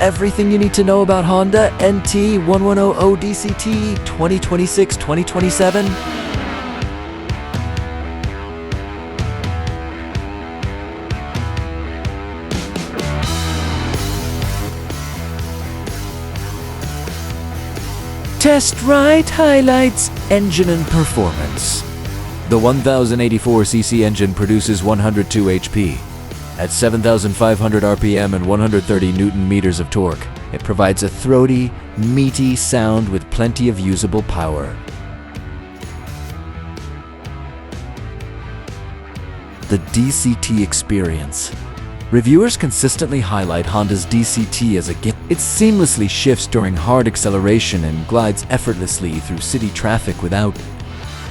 everything you need to know about Honda NT1100 DCT 2026-2027. Test ride highlights engine and performance. The 1084cc engine produces 102 HP. At 7,500 RPM and 130 Newton-meters of torque, it provides a throaty, meaty sound with plenty of usable power. The DCT experience. Reviewers consistently highlight Honda's DCT as a gift. It seamlessly shifts during hard acceleration and glides effortlessly through city traffic without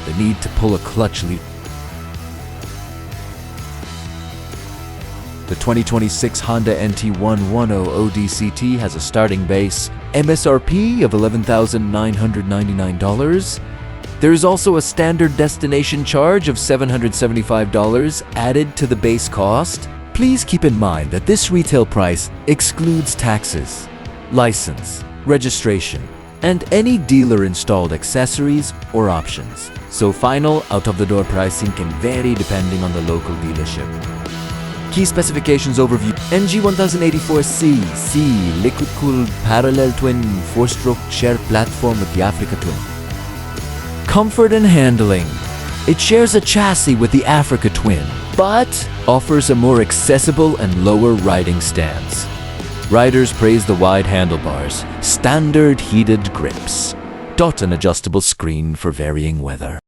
the need to pull a clutch lever. The 2026 Honda NT1100 DCT has a starting base MSRP of $11,999. There is also a standard destination charge of $775 added to the base cost. Please keep in mind that this retail price excludes taxes, license, registration, and any dealer-installed accessories or options. So final out-of-the-door pricing can vary depending on the local dealership. Key specifications overview. NG1084C liquid-cooled parallel twin 4-stroke shared platform with the Africa Twin. Comfort and handling. It shares a chassis with the Africa Twin, but offers a more accessible and lower riding stance. Riders praise the wide handlebars, standard heated grips, an adjustable screen for varying weather.